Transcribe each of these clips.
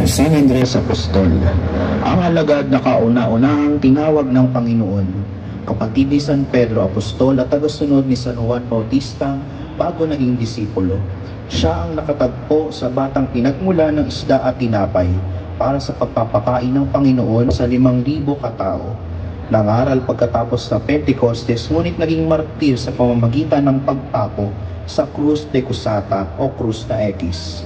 San Andres Apostol, ang alagad na kauna-unahang tinawag ng Panginoon, kapatid ni San Pedro Apostol at tagasunod ni San Juan Bautista bago naging disipulo. Siya ang nakatagpo sa batang pinagmula ng isda at tinapay para sa pagpapakain ng Panginoon sa 5,000 katao. Nangaral pagkatapos sa Pentecostes, ngunit naging martir sa pamamagitan ng pagtapo sa Cruz de Cusata o Cruz na X.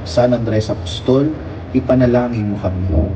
San Andres Apostol, ipanalangin mo kami.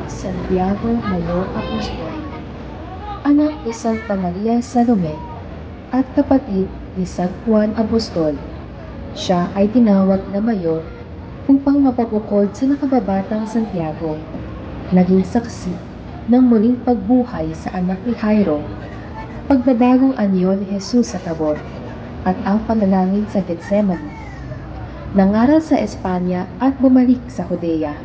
Santiago Mayor Apostol, anak ni Santa Maria Salome at kapatid ni San Juan Apostol. Siya ay tinawag na mayor upang mapabukod sa nakababatang Santiago, naging saksi ng muling pagbuhay sa anak ni Jairo, pagdadagong anyo ni Jesus sa Tabor, at ang panalangin sa Getsemani. Nangaral sa Espanya at bumalik sa Judea.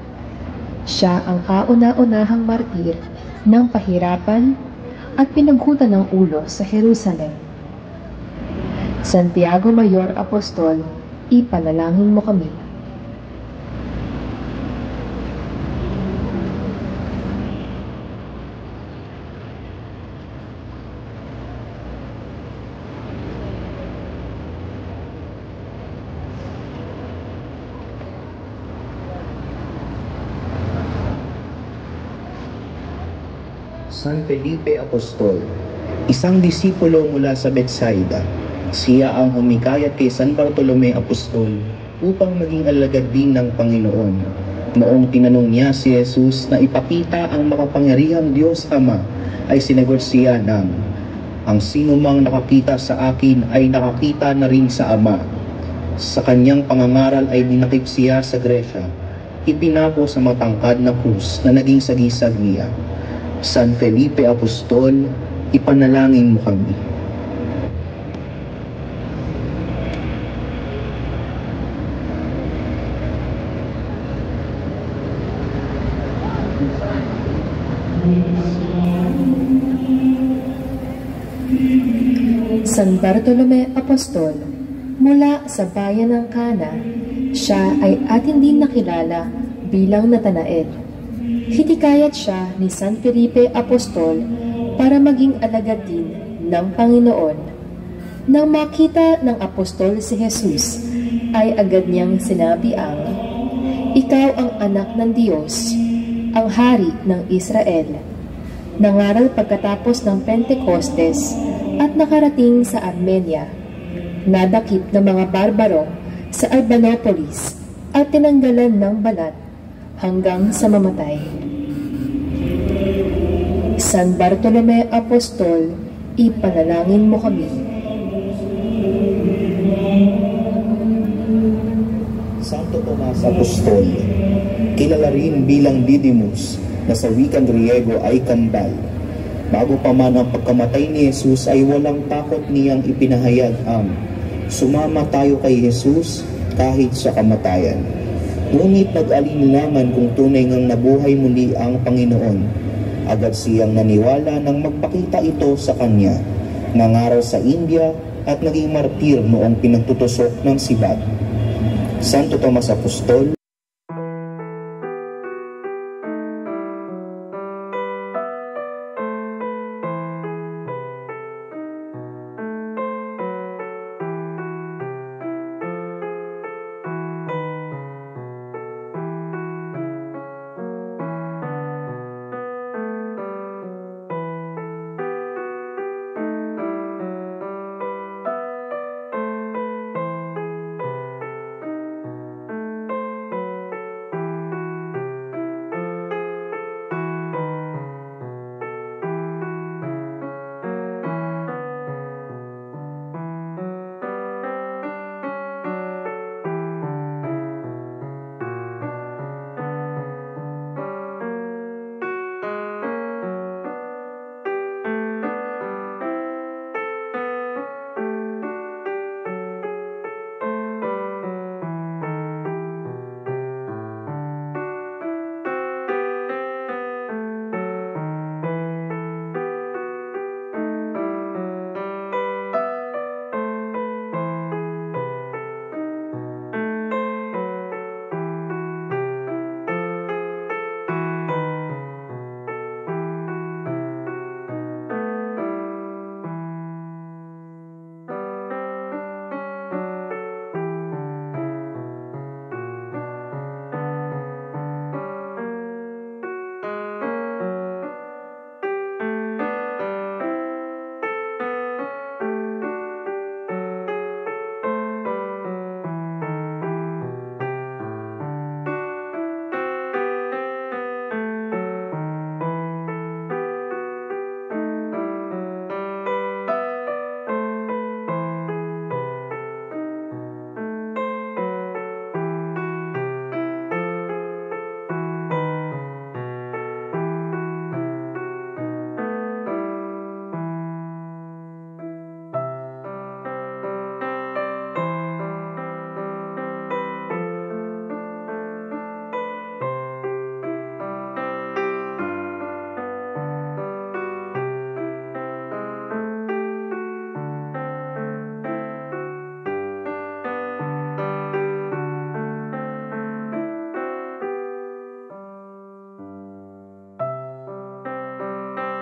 Siya ang kauna-unahang martir ng pahirapan at pinaghutan ng ulo sa Jerusalem. Santiago Mayor Apostol, ipanalangin mo kami. San Felipe Apostol, isang disipulo mula sa Betsaida. Siya ang humikayat kay San Bartolome Apostol upang maging alagad din ng Panginoon. Noong tinanong niya si Jesus na ipakita ang makapangyarihang Diyos Ama, ay sinagot siya ng, "Ang sino mang nakakita sa akin ay nakakita na rin sa Ama." Sa kanyang pangangaral ay dinakip siya sa Gresya, ipinako sa matangkad na krus na naging sagisag niya. San Felipe Apostol, ipanalangin mo kami. San Bartolome Apostol, mula sa bayan ng Cana, siya ay atin din nakilala bilang Natanael. Hitikayat siya ni San Felipe Apostol para maging alagad din ng Panginoon. Nang makita ng apostol si Jesus, ay agad niyang sinabi ang, "Ikaw ang anak ng Diyos, ang hari ng Israel." Nangaral pagkatapos ng Pentecostes at nakarating sa Armenia. Nadakip ng mga barbaro sa Albanopolis at tinanggalan ng balat hanggang sa mamatay. San Bartolome Apostol, ipanalangin mo kami. Santo Tomas Apostol, kilala rin bilang Didymus na sa wikang Griego ay kambal. Bago pa man ang pagkamatay ni Jesus ay walang takot niyang ipinahayag ang, "Sumama tayo kay Jesus kahit sa kamatayan." Ngunit nag-alinlangan kung tunay ngang nabuhay muli ang Panginoon. Agad siyang naniwala nang magpakita ito sa kanya. Nangaral sa India at naging martir noong pinagtutusok ng sibat. Santo Tomas Apostol, ipanalangin mo kami. San Bartolome Apostol, kilala rin bilang Didymus na sa wikang Griego ay kambal. Bago pa man ang pagkamatay ni Jesus ay walang takot niyang ipinahayag ang, "Sumama tayo kay Jesus kahit sa kamatayan." Ngunit nag-alinlangan kung tunay ngang nabuhay muli ang Panginoon. Agad siyang naniwala nang magpakita ito sa kanya. Nangaral sa India at naging martir noong pinagtutusok ng sibat. Santo Tomas Apostol,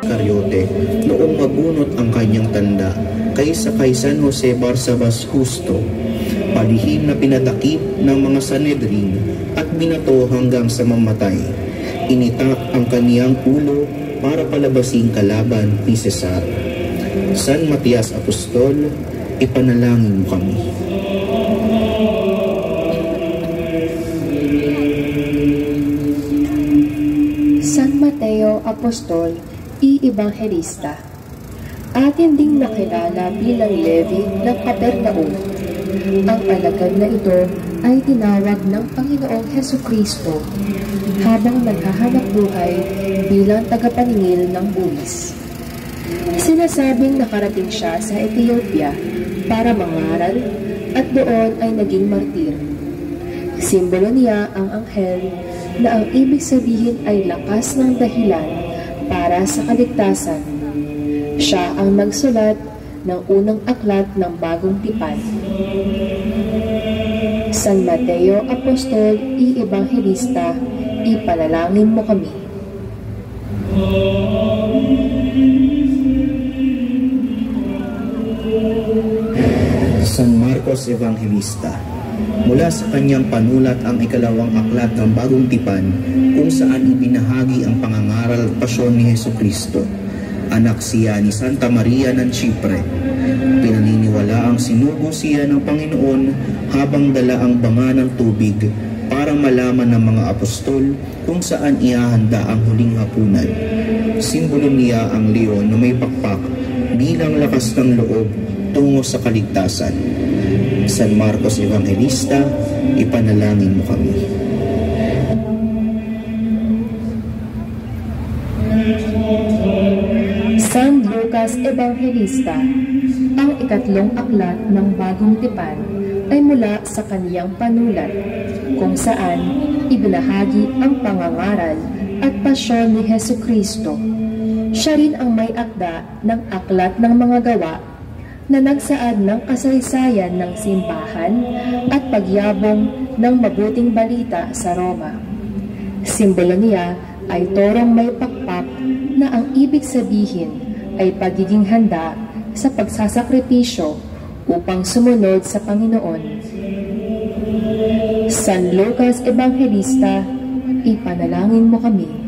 Cariote noong mabunot ang kanyang tanda kaysa kay San Jose Barsabas Justo, palihim na pinatakip ng mga Sanhedrin at binato hanggang sa mamatay. Initak ang kaniyang ulo para palabasing kalaban ni Cesar. San Matias Apostol, ipanalangin mo kami. San Mateo Apostol, i-Ebanghelista, atin ding nakilala bilang Levi ng Capernaum. Ang alagad na ito ay tinawag ng Panginoong Hesukristo habang naghahanap buhay bilang tagapaningil ng buwis. Sinasabing nakarating siya sa Ethiopia para mangaral at doon ay naging martir. Simbolo niya ang anghel na ang ibig sabihin ay lakas ng dahilan para sa kaligtasan. Siya ang nagsulat ng unang aklat ng Bagong Tipan. San Mateo Apostol, i-Ebanghelista, ipanalangin mo kami. San Marcos Evangelista, mula sa kanyang panulat ang ikalawang aklat ng Bagong Tipan kung saan ibinahagi ang pangangaral at pasyon ni Hesukristo. Anak siya ni Santa Maria ng Chipre. Pinaniniwala ang sinugo siya ng Panginoon habang dala ang banga ng tubig para malaman ng mga apostol kung saan ihahanda ang huling hapunan. Simbolo niya ang leon na may pakpak bilang lakas ng loob tungo sa kaligtasan. San Marcos Evangelista, ipanalangin mo kami. San Lucas Evangelista, ang ikatlong aklat ng Bagong Tipan ay mula sa kaniyang panulat kung saan ibinahagi ang pangangaral at pasyon ni Hesukristo. Siya rin ang may akda ng aklat ng mga gawa na nagsaad ng kasaysayan ng simbahan at pagyabong ng mabuting balita sa Roma. Simbolo niya ay torong may pakpak na ang ibig sabihin ay pagiging handa sa pagsasakripisyo upang sumunod sa Panginoon. San Lucas Evangelista, ipanalangin mo kami.